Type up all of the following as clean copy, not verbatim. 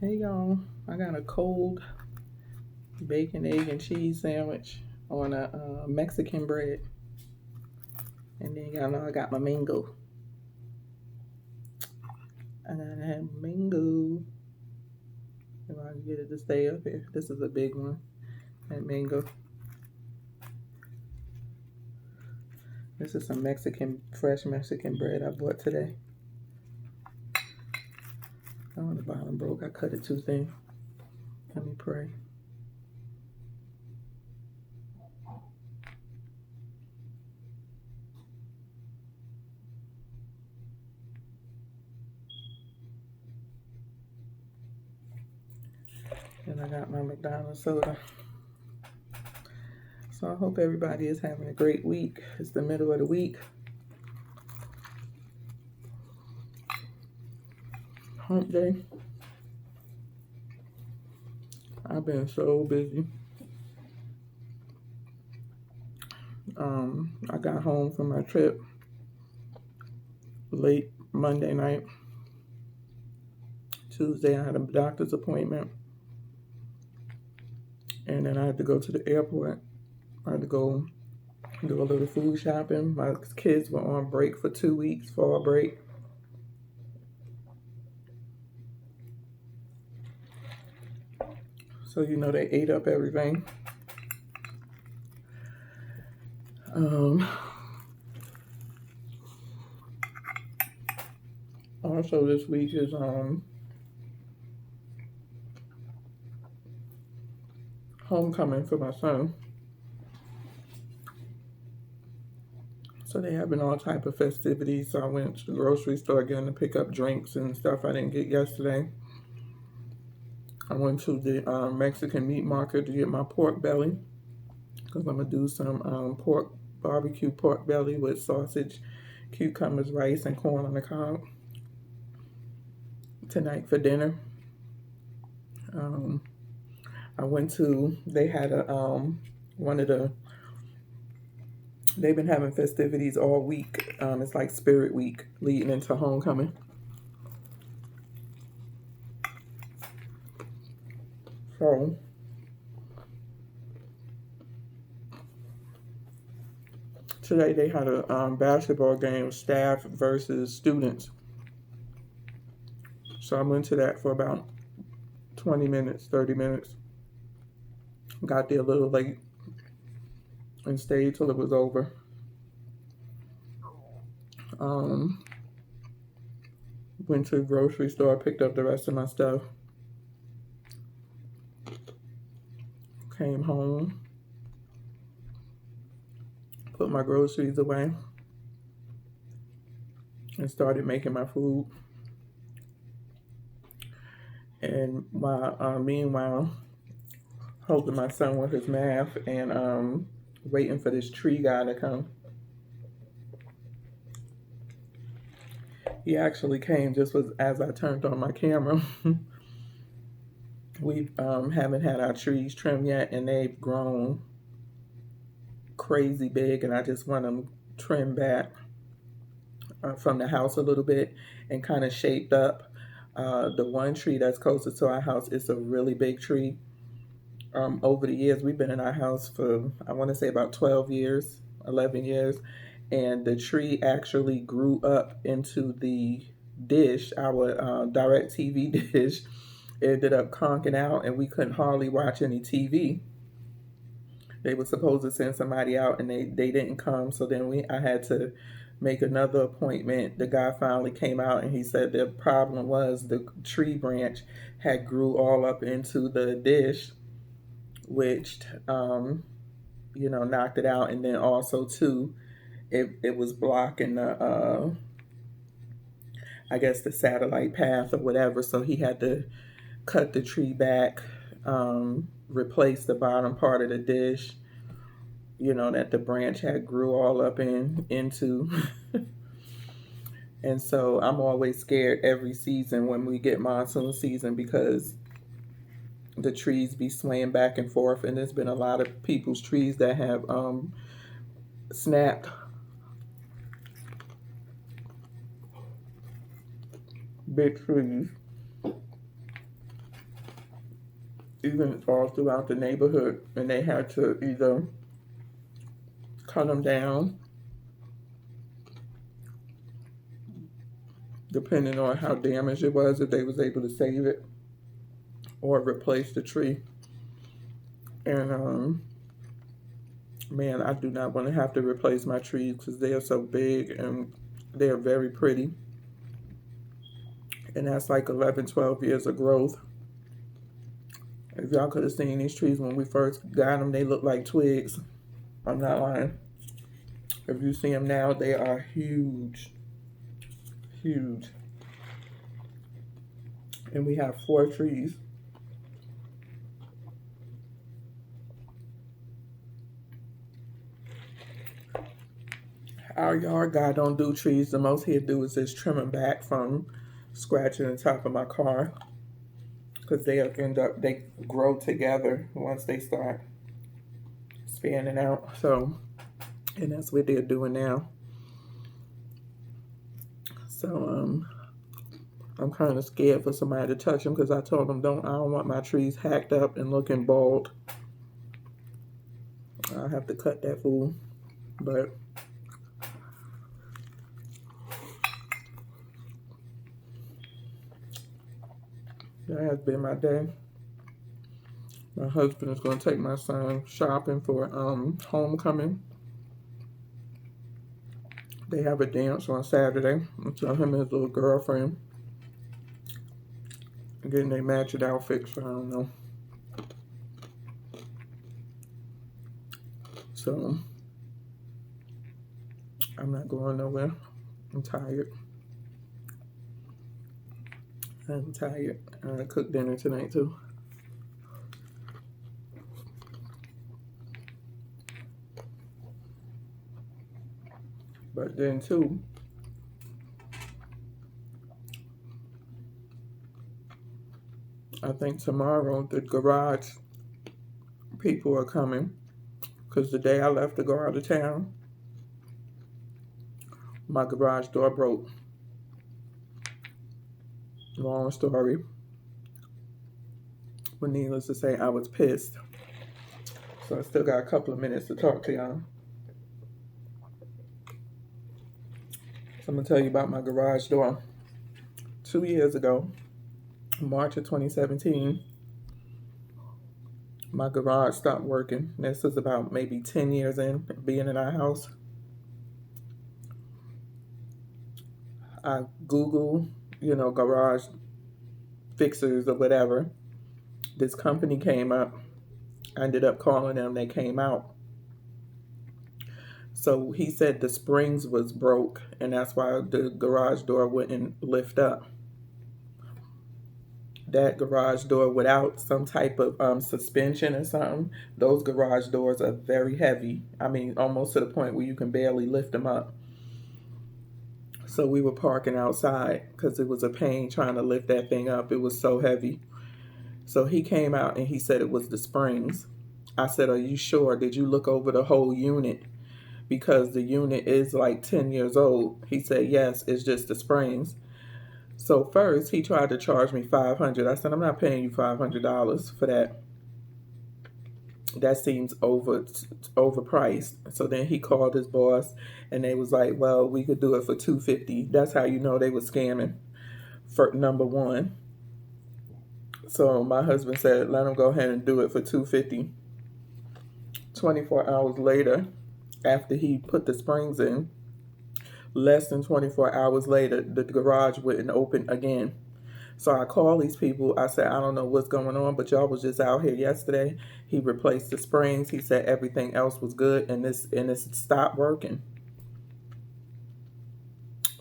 Hey y'all, I got a cold bacon, egg, and cheese sandwich on a Mexican bread. And then y'all know I got my mango. I gotta have mango. If I can get it to stay up here. This is a big one. That mango. This is some fresh Mexican bread I bought today. Oh, the bottom broke. I cut it too thin. Let me pray. And I got my McDonald's soda. So I hope everybody is having a great week. It's the middle of the week. Hump day. I've been so busy. I got home from my trip late Monday night. Tuesday I had a doctor's appointment. And then I had to go to the airport. I had to go do a little food shopping. My kids were on break for 2 weeks, fall break. So, you know, they ate up everything. Also, this week is homecoming for my son. So they having all type of festivities. So I went to the grocery store again to pick up drinks and stuff I didn't get yesterday. I went to the Mexican meat market to get my pork belly because I'm gonna do some barbecue pork belly with sausage, cucumbers, rice, and corn on the cob tonight for dinner. I went to, they had they've been having festivities all week. It's like Spirit Week leading into homecoming. So today they had a basketball game, staff versus students. So I went to that for about 20 minutes, 30 minutes. Got there a little late and stayed till it was over. Went to the grocery store, picked up the rest of my stuff. Came home, put my groceries away, and started making my food. And meanwhile, helping my son with his math and waiting for this tree guy to come. He actually came just as I turned on my camera. We haven't had our trees trimmed yet, and they've grown crazy big, and I just want them trimmed back from the house a little bit and kind of shaped up. The one tree that's closest to our house is a really big tree. Over the years, we've been in our house for, I want to say about 12 years, 11 years, and the tree actually grew up into the dish, our direct TV dish. It ended up conking out, and we couldn't hardly watch any TV. They were supposed to send somebody out, and they didn't come, so then I had to make another appointment. The guy finally came out, and he said the problem was the tree branch had grew all up into the dish, which knocked it out. And then also too, it was blocking the I guess the satellite path or whatever, so he had to cut the tree back, replace the bottom part of the dish, that the branch had grew all up into. And so I'm always scared every season when we get monsoon season because the trees be swaying back and forth, and there's been a lot of people's trees that have snapped. Big trees. even all throughout the neighborhood, and they had to either cut them down, depending on how damaged it was, if they was able to save it, or replace the tree. And man, I do not want to have to replace my trees because they are so big and they are very pretty. And that's like 11, 12 years of growth. If y'all could have seen these trees when we first got them, they look like twigs. I'm not lying. If you see them now, they are huge. Huge. And we have 4 trees. Our yard guy don't do trees. The most he'll do is just trim them back from scratching the top of my car, because they grow together once they start spanning out. So, and that's what they're doing now. So I'm kind of scared for somebody to touch them, because I told them I don't want my trees hacked up and looking bald. I'll have to cut that fool, but that has been my day. My husband is going to take my son shopping for homecoming. They have a dance on Saturday. So him and his little girlfriend getting their matching outfits. So I don't know. So I'm not going nowhere. I'm tired. I'm tired. I cook dinner tonight too. But then too, I think tomorrow the garage people are coming, because the day I left to go out of town, my garage door broke. Long story. But needless to say, I was pissed. So I still got a couple of minutes to talk to y'all. So I'm going to tell you about my garage door. 2 years ago, March of 2017, my garage stopped working. This is about maybe 10 years in being in our house. I Googled, garage fixers or whatever. This company came up. I ended up calling them. They came out. So he said the springs was broke, and that's why the garage door wouldn't lift up. That garage door without some type of suspension or something, those garage doors are very heavy. I mean, almost to the point where you can barely lift them up. So we were parking outside because it was a pain trying to lift that thing up. It was so heavy. So he came out and he said it was the springs. I said, "Are you sure? Did you look over the whole unit? Because the unit is like 10 years old." He said, "Yes, it's just the springs." So first he tried to charge me $500. I said, "I'm not paying you $500 for that. That seems overpriced." So then he called his boss and they was like, "Well, we could do it for $250. That's how you know they were scamming, for number one. So my husband said, "Let him go ahead and do it for $250. 24 hours later, after he put the springs in, less than 24 hours later, the garage wouldn't open again. So I called these people. I said, "I don't know what's going on, but y'all was just out here yesterday." He replaced the springs. He said everything else was good, and this stopped working.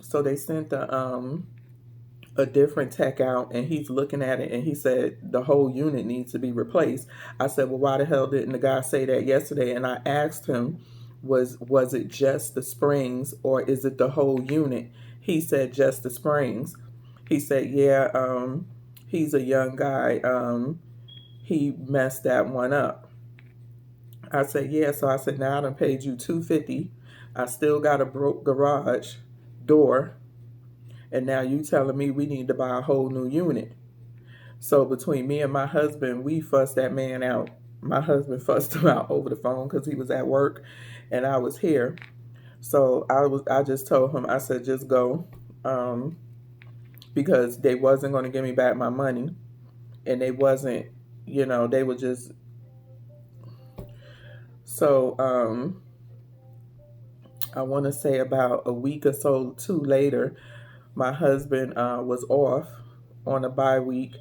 So they sent a different tech out, and he's looking at it, and he said the whole unit needs to be replaced. I said, "Well, why the hell didn't the guy say that yesterday?" And I asked him, was it just the springs or is it the whole unit? He said just the springs. He said, "Yeah, he's a young guy. He messed that one up." I said, "Yeah." So I said, "Now I done paid you $250. I still got a broke garage door. And now you telling me we need to buy a whole new unit." So between me and my husband, we fussed that man out. My husband fussed him out over the phone because he was at work and I was here. So I just told him, I said, just go. Because they wasn't going to give me back my money, and they wasn't, they were just. So I want to say about a week or so two later, my husband was off on a bye week,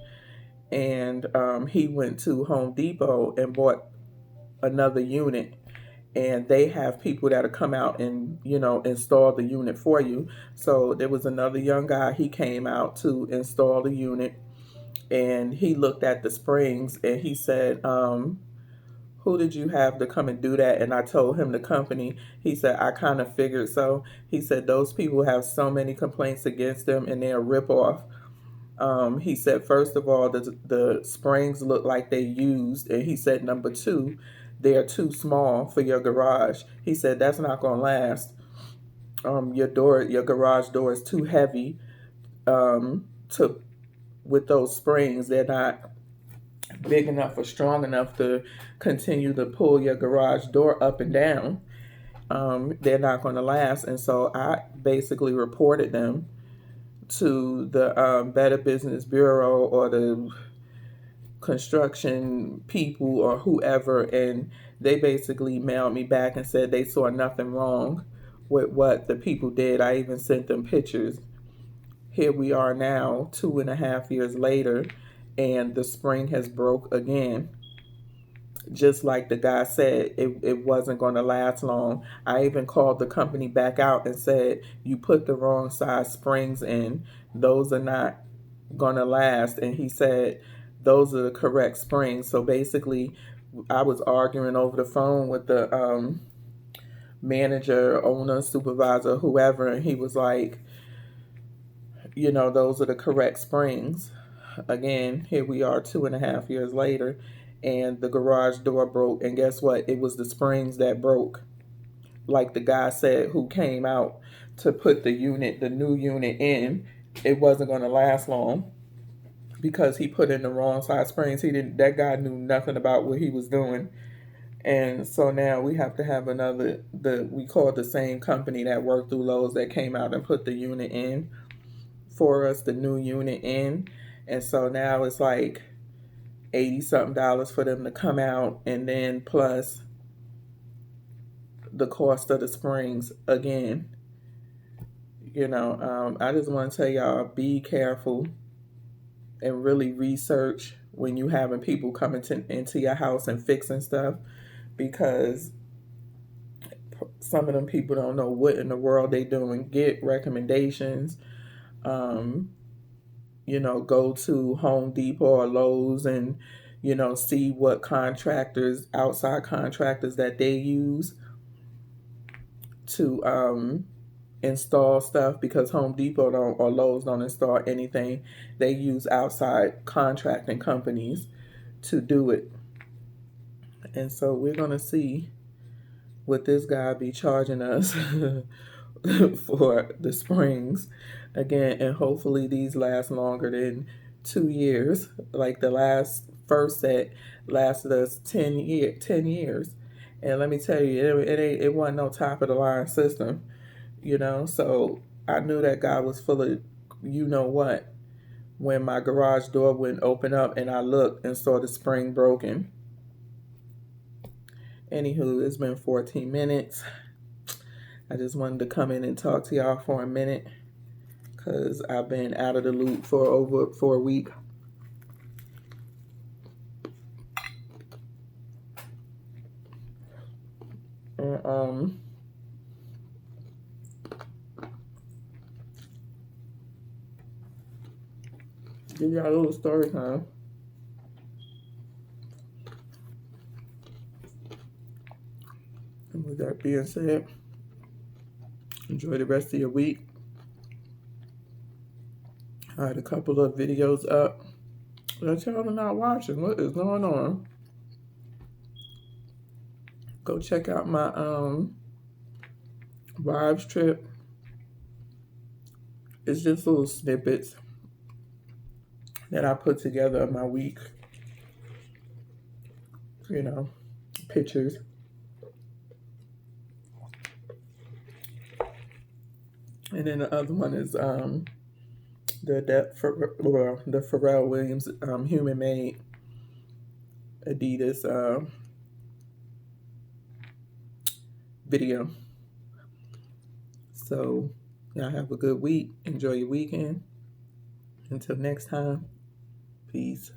and he went to Home Depot and bought another unit. And they have people that'll come out and install the unit for you. So there was another young guy. He came out to install the unit, and he looked at the springs and he said, who did you have to come and do that? And I told him the company. He said, I kind of figured so. He said, those people have so many complaints against them and they're a ripoff. He said, first of all, the springs look like they used. And he said, number two, they're too small for your garage. He said, that's not going to last. Your garage door is too heavy to with those springs. They're not big enough or strong enough to continue to pull your garage door up and down. They're not going to last. And so I basically reported them to the Better Business Bureau or the construction people or whoever, and they basically mailed me back and said they saw nothing wrong with what the people did. I even sent them pictures. Here we are now, 2.5 years later, and the spring has broke again. Just like the guy said, it wasn't going to last long. I even called the company back out and said, you put the wrong size springs in. Those are not going to last. And he said, those are the correct springs. So basically, I was arguing over the phone with the manager, owner, supervisor, whoever, and he was like, those are the correct springs. Again, here we are 2.5 years later, and the garage door broke. And guess what? It was the springs that broke. Like the guy said who came out to put the new unit in, it wasn't going to last long because he put in the wrong size springs. That guy knew nothing about what he was doing. And so now we have to have we called the same company that worked through Lowe's that came out and put the unit in for us, the new unit in. And so now it's like $80-something for them to come out, and then plus the cost of the springs again. I just want to tell y'all, be careful and really research when you having people coming into your house and fixing stuff, because some of them people don't know what in the world they doing. Get recommendations. Go to Home Depot or Lowe's and, see what outside contractors that they use to install stuff, because Home Depot or Lowe's don't install anything. They use outside contracting companies to do it. And so we're going to see what this guy be charging us for the springs again, and hopefully these last longer than 2 years. Like the first set lasted us 10 years. And let me tell you, it wasn't no top of the line system, so I knew that guy was full of what when my garage door wouldn't open up and I looked and saw the spring broken. Anywho, it's been 14 minutes. I just wanted to come in and talk to y'all for a minute because I've been out of the loop for a week. And give y'all a little story time. And with that being said, enjoy the rest of your week. I had a couple of videos up that y'all are not watching. What is going on? Go check out my Vibes trip. It's just little snippets. that I put together of my week, you know, pictures. And then the other one is the Pharrell Williams Human Made Adidas video. So y'all have a good week. Enjoy your weekend. Until next time, peace.